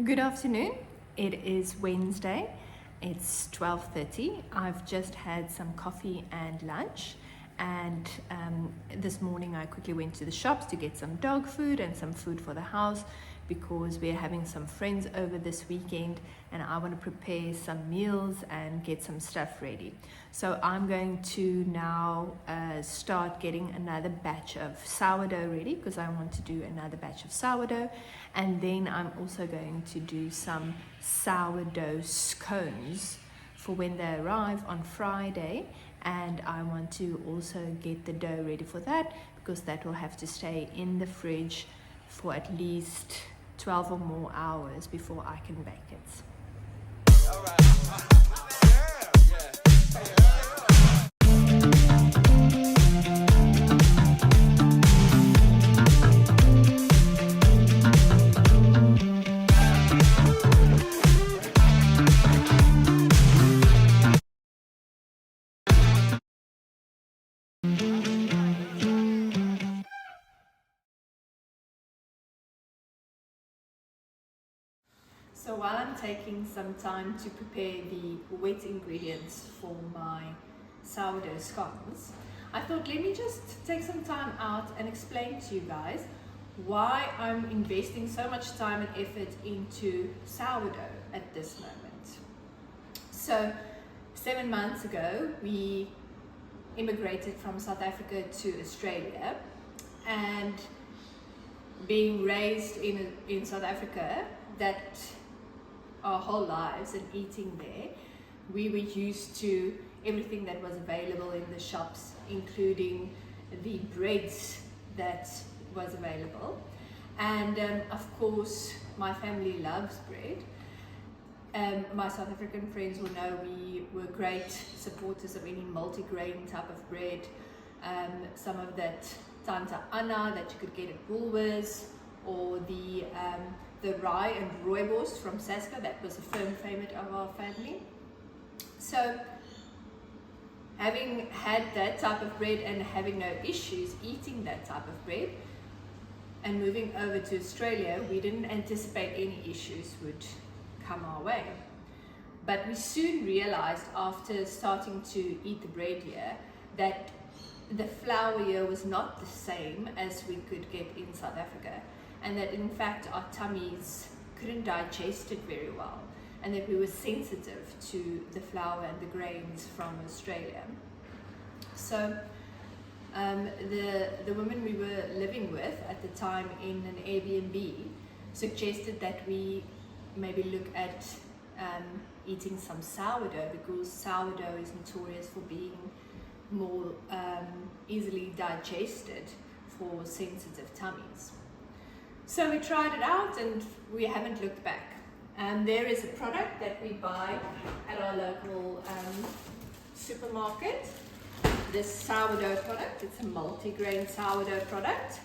Good afternoon. It is Wednesday. It's 12:30. I've just had some coffee and lunch, and this morning I quickly went to the shops to get some dog food and some food for the house because we're having some friends over this weekend and I want to prepare some meals and get some stuff ready. So I'm going to now start getting another batch of sourdough ready because I want to do another batch of sourdough, and then I'm also going to do some sourdough scones for when they arrive on Friday, and I want to also get the dough ready for that because that will have to stay in the fridge for at least 12 or more hours before I can bake it. All right. So while I'm taking some time to prepare the wet ingredients for my sourdough scones, I thought let me just take some time out and explain to you guys why I'm investing so much time and effort into sourdough at this moment. So 7 months ago, we immigrated from South Africa to Australia, and being raised in South Africa, that our whole lives and eating there, we were used to everything that was available in the shops, including the breads that was available. And of course, my family loves bread. My South African friends will know we were great supporters of any multi-grain type of bread. Some of that Tanta Anna that you could get at Woolworths, or the rye and rooibos from Saska, that was a firm favorite of our family. So having had that type of bread and having no issues eating that type of bread, and moving over to Australia, we didn't anticipate any issues would come our way. But we soon realized after starting to eat the bread here that the flour here was not the same as we could get in South Africa, and that in fact our tummies couldn't digest it very well, and that we were sensitive to the flour and the grains from Australia. So the woman we were living with at the time in an Airbnb suggested that we maybe look at eating some sourdough, because sourdough is notorious for being more easily digested for sensitive tummies. So we tried it out and we haven't looked back. There is a product that we buy at our local supermarket, this sourdough product. It's a multi-grain sourdough product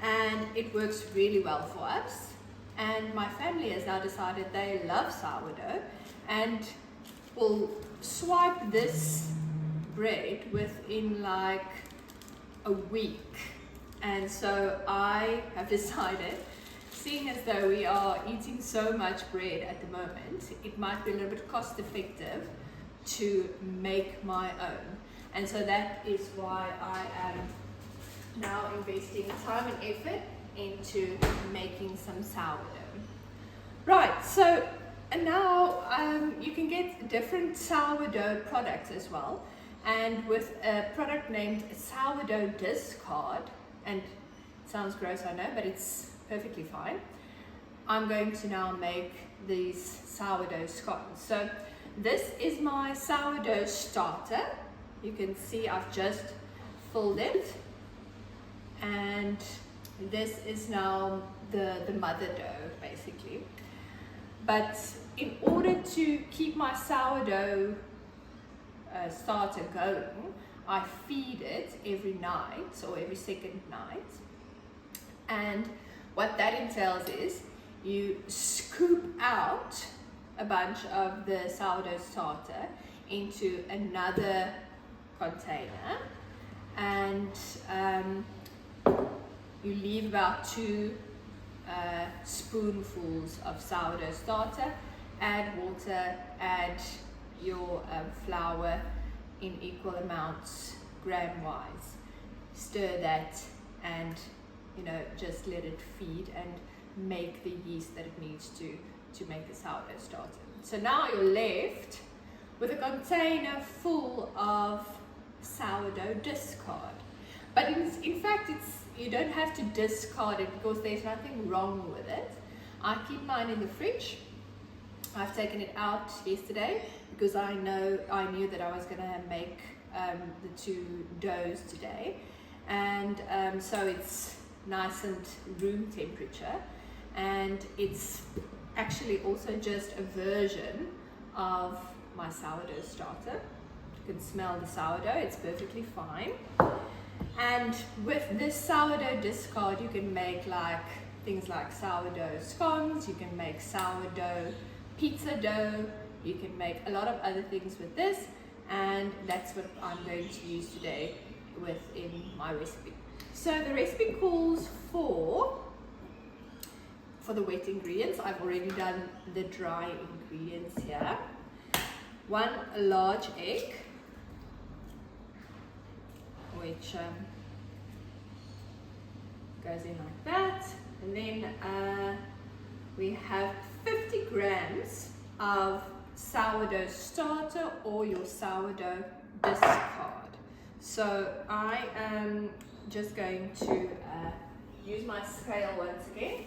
and it works really well for us. And my family has now decided they love sourdough and will swipe this bread within like a week. And so I have decided, seeing as though we are eating so much bread at the moment, it might be a little bit cost effective to make my own. And so that is why I am now investing time and effort into making some sourdough. Right, so and now you can get different sourdough products as well. And with a product named Sourdough Discard, and it sounds gross, I know, but it's perfectly fine. I'm going to now make these sourdough scones. So this is my sourdough starter. You can see I've just filled it. And this is now the mother dough, basically. But in order to keep my sourdough starter going, I feed it every night or every second night. And what that entails is you scoop out a bunch of the sourdough starter into another container, and you leave about 2 spoonfuls of sourdough starter, add water, add your flour in equal amounts gram wise, stir that, and just let it feed and make the yeast that it needs to make the sourdough starter. So now you're left with a container full of sourdough discard. But in fact, you don't have to discard it because there's nothing wrong with it. I keep mine in the fridge. I've taken it out yesterday because I knew that I was going to make the 2 doughs today, and so it's nice and room temperature, and it's actually also just a version of my sourdough starter. You can smell the sourdough, it's perfectly fine. And with this sourdough discard, you can make things like sourdough scones, you can make sourdough pizza dough, you can make a lot of other things with this, and that's what I'm going to use today within my recipe. So the recipe calls for the wet ingredients. I've already done the dry ingredients here. 1 large egg, which goes in like that, and then we have 50 grams of sourdough starter or your sourdough discard. So I am just going to use my scale once again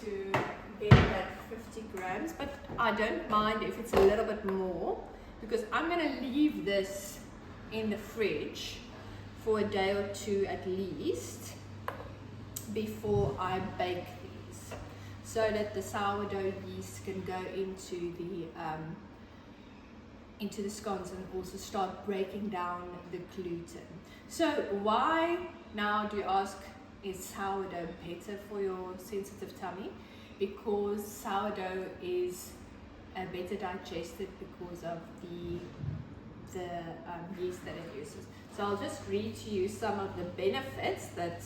to get that 50 grams, but I don't mind if it's a little bit more because I'm going to leave this in the fridge for a day or 2 at least before I bake these, so that the sourdough yeast can go into the scones and also start breaking down the gluten. So why now, do you ask, is sourdough better for your sensitive tummy? Because sourdough is better digested because of the yeast that it uses. So I'll just read to you some of the benefits that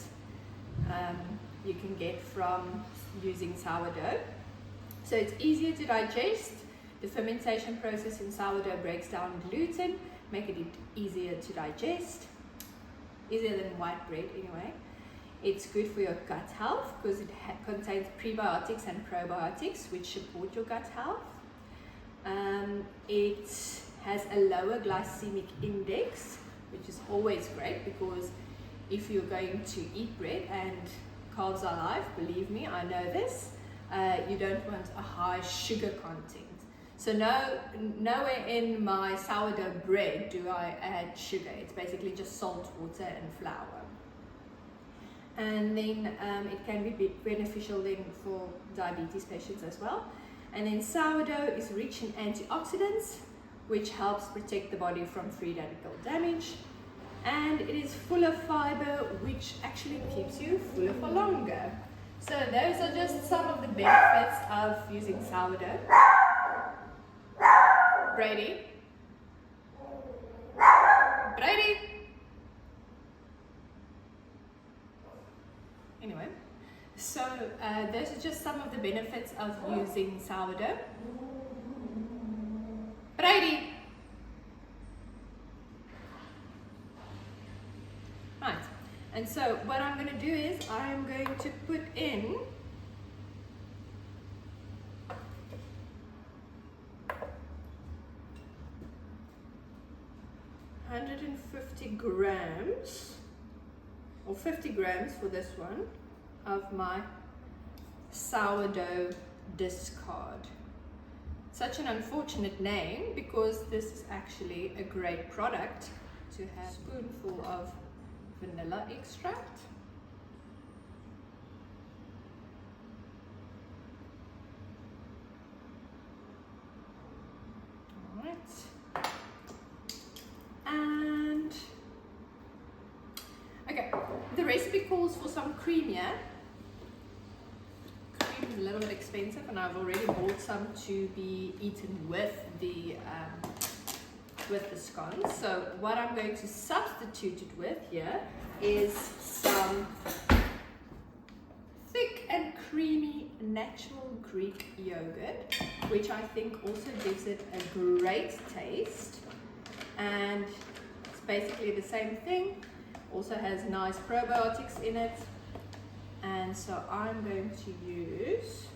you can get from using sourdough. So it's easier to digest. The fermentation process in sourdough breaks down gluten, making it easier to digest, easier than white bread anyway. It's good for your gut health because it contains prebiotics and probiotics which support your gut health. It has a lower glycemic index, which is always great because if you're going to eat bread and carbs are life, believe me, I know this. You don't want a high sugar content. So nowhere in my sourdough bread do I add sugar. It's basically just salt, water and flour. And then it can be beneficial then for diabetes patients as well. And then sourdough is rich in antioxidants, which helps protect the body from free radical damage. And it is full of fiber, which actually keeps you fuller for longer. So those are just some of the benefits of using sourdough. Brady. Brady. Anyway, so those are just some of the benefits of using sourdough. Brady. Right, and so what I'm going to do is I'm going to put in 150 grams, or 50 grams for this one, of my sourdough discard. Such an unfortunate name because this is actually a great product to have. A spoonful of vanilla extract. All right. And okay, the recipe calls for some cream here. Cream is a little bit expensive, and I've already bought some to be eaten with the scones. So what I'm going to substitute it with here is some thick and creamy natural Greek yogurt, which I think also gives it a great taste. And it's basically the same thing, also has nice probiotics in it. And so I'm going to use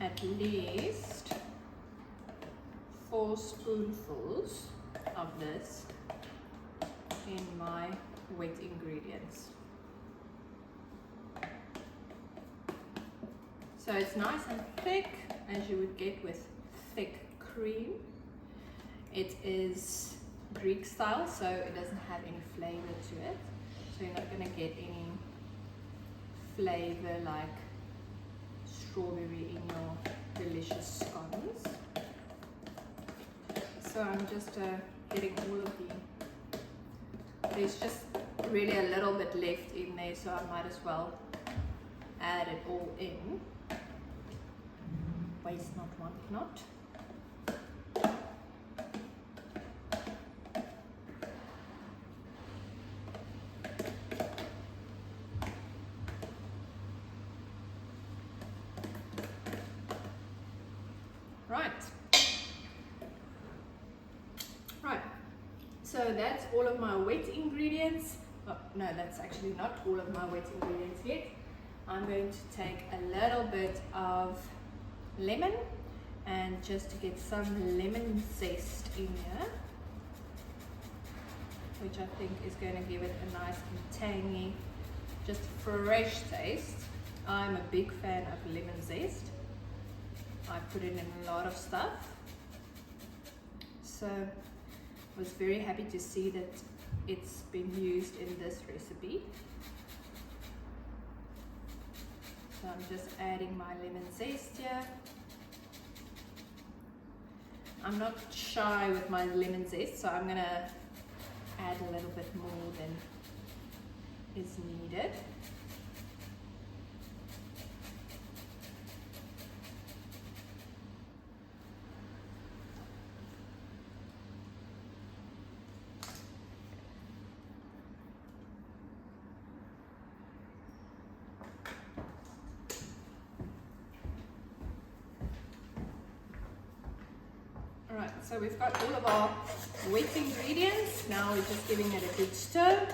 at least 4 spoonfuls of this in my wet ingredients. So it's nice and thick, as you would get with thick cream. It is Greek style, so it doesn't have any flavor to it. So you're not going to get any flavor like strawberry in your delicious scones. So I'm just getting all of there's just really a little bit left in there, so I might as well add it all in. Waste not, want not. So that's all of my wet ingredients. Oh, no, that's actually not all of my wet ingredients yet. I'm going to take a little bit of lemon, and just to get some lemon zest in here, which I think is going to give it a nice and tangy, just fresh taste. I'm a big fan of lemon zest. I put it in a lot of stuff. So was very happy to see that it's been used in this recipe. So I'm just adding my lemon zest here. I'm not shy with my lemon zest, so I'm gonna add a little bit more than is needed. Alright, so we've got all of our wet ingredients. Now we're just giving it a good stir.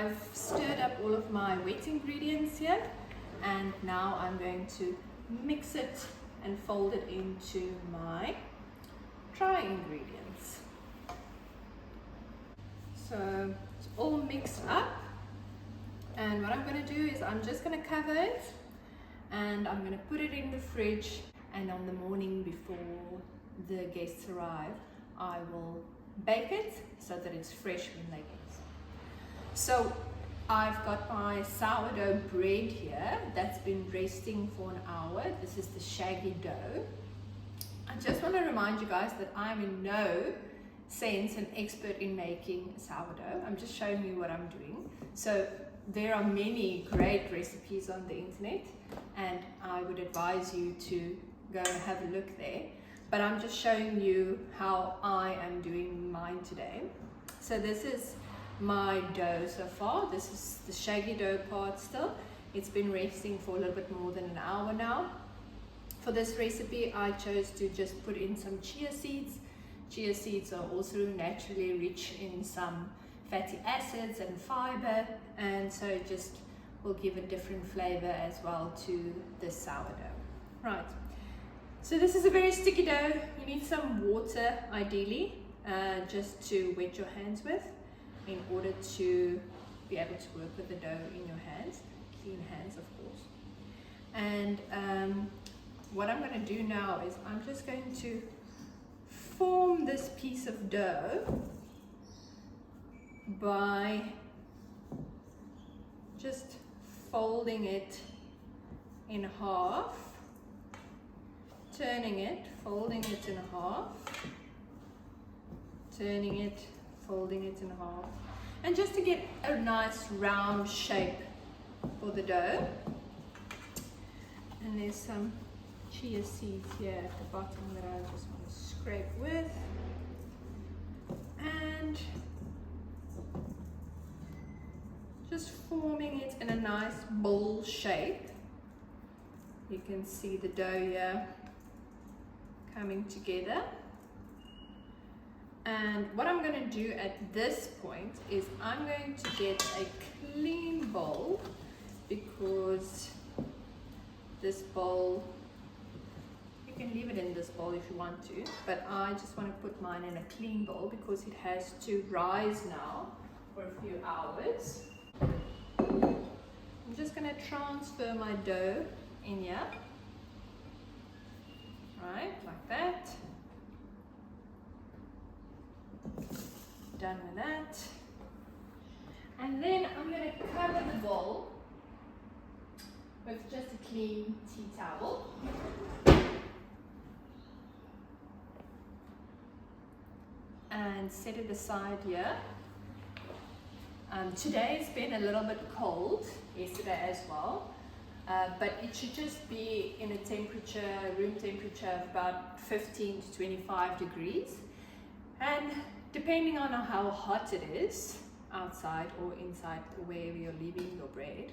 I've stirred up all of my wet ingredients here, and now I'm going to mix it and fold it into my dry ingredients. So it's all mixed up, and what I'm going to do is I'm just going to cover it and I'm going to put it in the fridge, and on the morning before the guests arrive I will bake it so that it's fresh when they get. So I've got my sourdough bread here that's been resting for an hour. This is the shaggy dough. I just want to remind you guys that I'm in no sense an expert in making sourdough. I'm just showing you what I'm doing. So there are many great recipes on the internet, and I would advise you to go and have a look there. But I'm just showing you how I am doing mine today. So this is my dough so far. This is the shaggy dough part still. It's been resting for a little bit more than an hour now. For this recipe I chose to just put in some chia seeds. Chia seeds are also naturally rich in some fatty acids and fiber, and so it just will give a different flavor as well to the sourdough. Right, so this is a very sticky dough. You need some water ideally, just to wet your hands with in order to be able to work with the dough in your hands, clean hands of course. And what I'm going to do now is I'm just going to form this piece of dough by just folding it in half, turning it, folding it in half, turning it, folding it in half, and just to get a nice round shape for the dough. And there's some chia seeds here at the bottom that I just want to scrape with, and just forming it in a nice bowl shape. You can see the dough here coming together. And what I'm going to do at this point is I'm going to get a clean bowl, because this bowl, you can leave it in this bowl if you want to, but I just want to put mine in a clean bowl because it has to rise now for a few hours. I'm just going to transfer my dough in here, right, like that. Done with that. And then I'm going to cover the bowl with just a clean tea towel. And set it aside here. Today's been a little bit cold, yesterday as well, but it should just be in a temperature, room temperature of about 15 to 25 degrees. And depending on how hot it is, outside or inside where you're leaving your bread,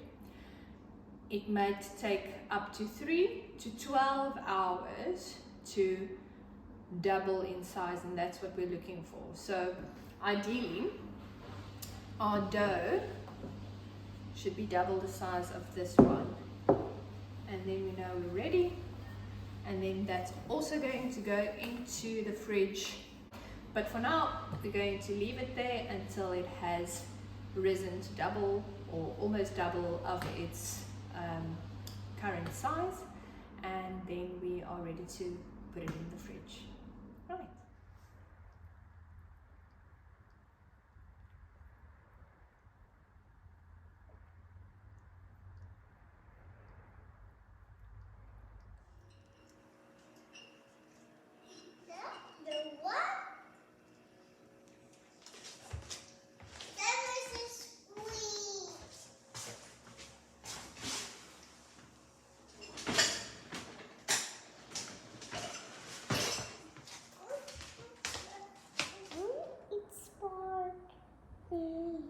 it might take up to 3 to 12 hours to double in size, and that's what we're looking for. So ideally, our dough should be double the size of this one, and then we know we're ready. And then that's also going to go into the fridge, but for now we're going to leave it there until it has risen to double or almost double of its current size, and then we are ready to put it in the fridge. Right.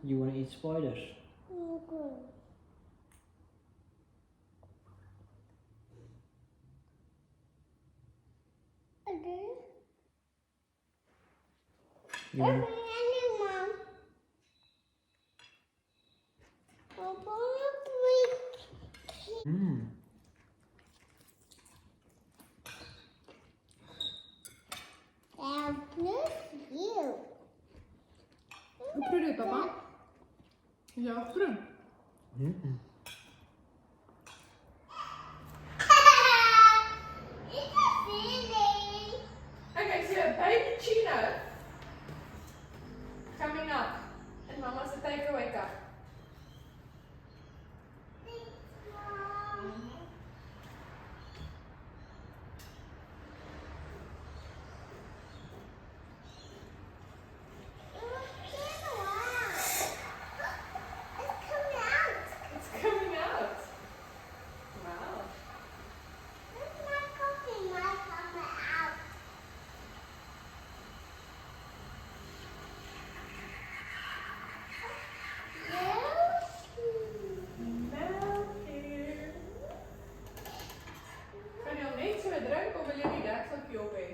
You want to eat spiders? You want... Mm. You. Hoe proe jy, papa? Ja, groen. Mm. It's a feeling. Okay, so baby Chino coming up in Mama's takeaway cup. It's coming out. Wow. Melk hier. Kan jy hom net so drink of wil jy die dekseltjie op hê?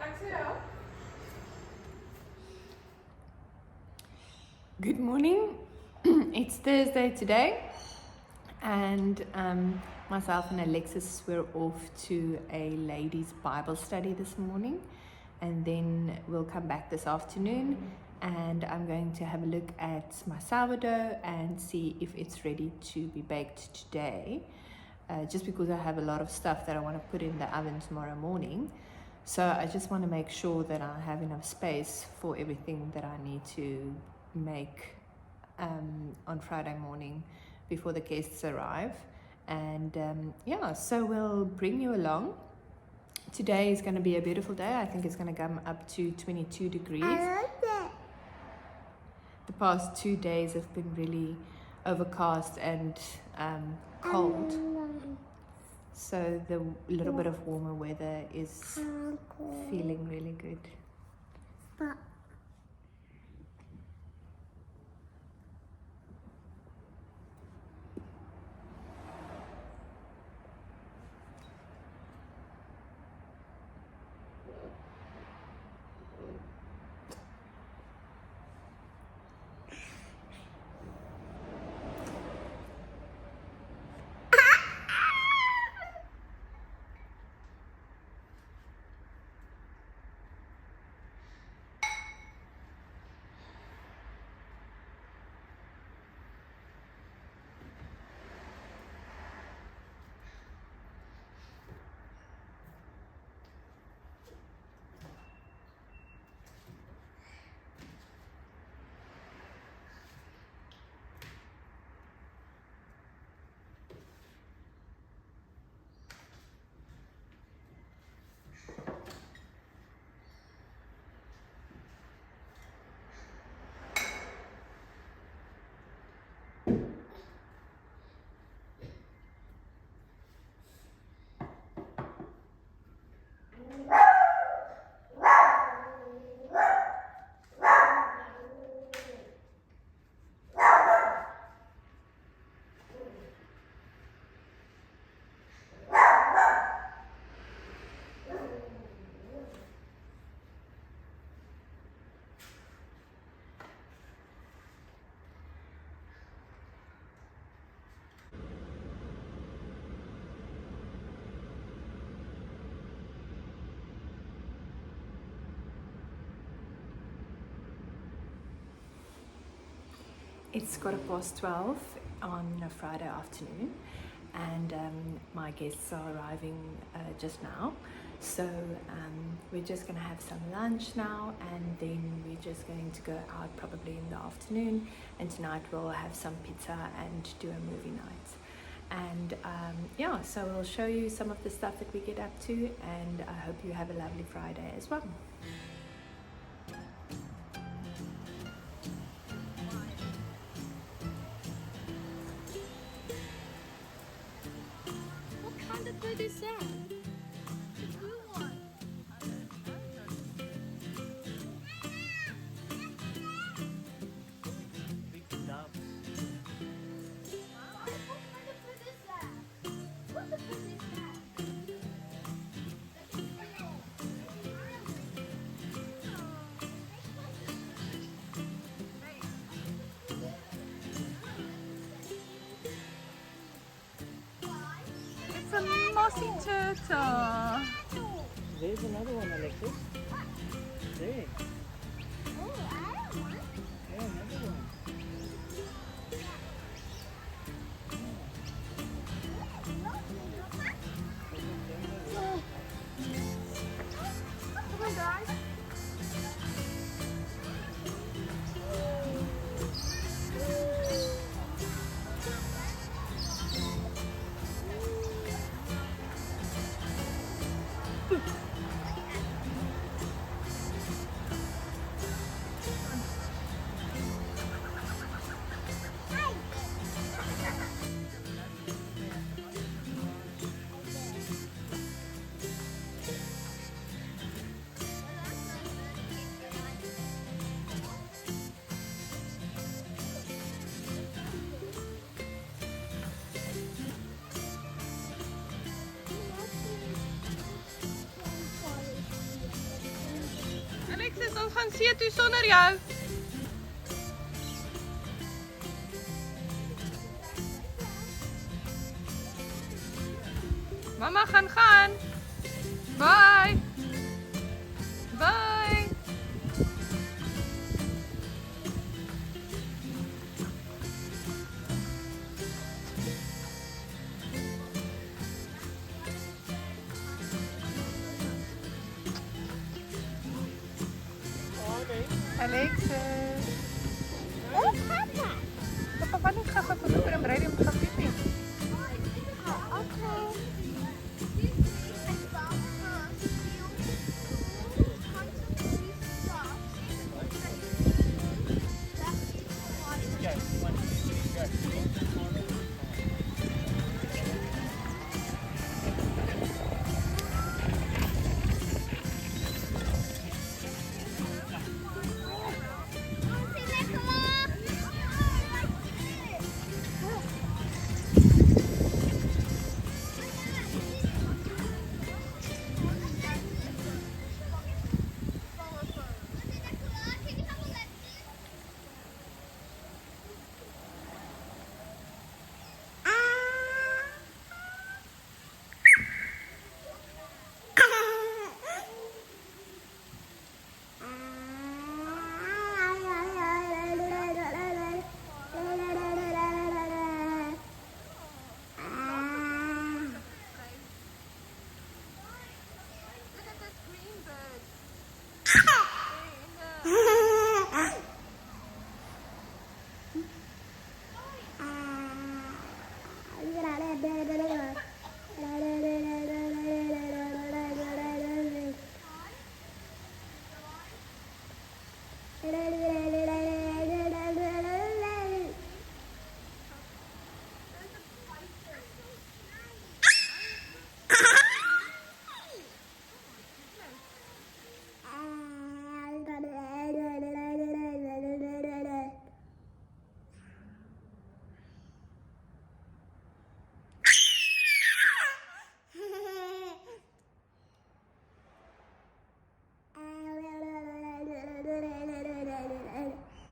Ek sê ja. Good morning. It's Thursday today, and myself and Alexis were off to a ladies' Bible study this morning, and then we'll come back this afternoon, and I'm going to have a look at my sourdough and see if it's ready to be baked today, just because I have a lot of stuff that I want to put in the oven tomorrow morning. So I just want to make sure that I have enough space for everything that I need to make on Friday morning before the guests arrive. And yeah, so we'll bring you along. Today is going to be a beautiful day. I think it's going to come up to 22 degrees. I like that. The past 2 days have been really overcast and cold. So the little bit of warmer weather is feeling really good. But It's 12:15 on a Friday afternoon, and my guests are arriving just now. So we're just going to have some lunch now, and then we're just going to go out probably in the afternoon, and tonight we'll have some pizza and do a movie night. And yeah, so we'll show you some of the stuff that we get up to, and I hope you have a lovely Friday as well. what kind of food is that? The blue one. Bossy turtle. There's another one, Alexis. There. Oh, I don't want. Yeah, another one. Come on, guys. Alexis, ons gaan see toe sonder jou. Mama gaan. Bye. Bye. Alexis. Oh, Papa. Papa, wanneer gaan we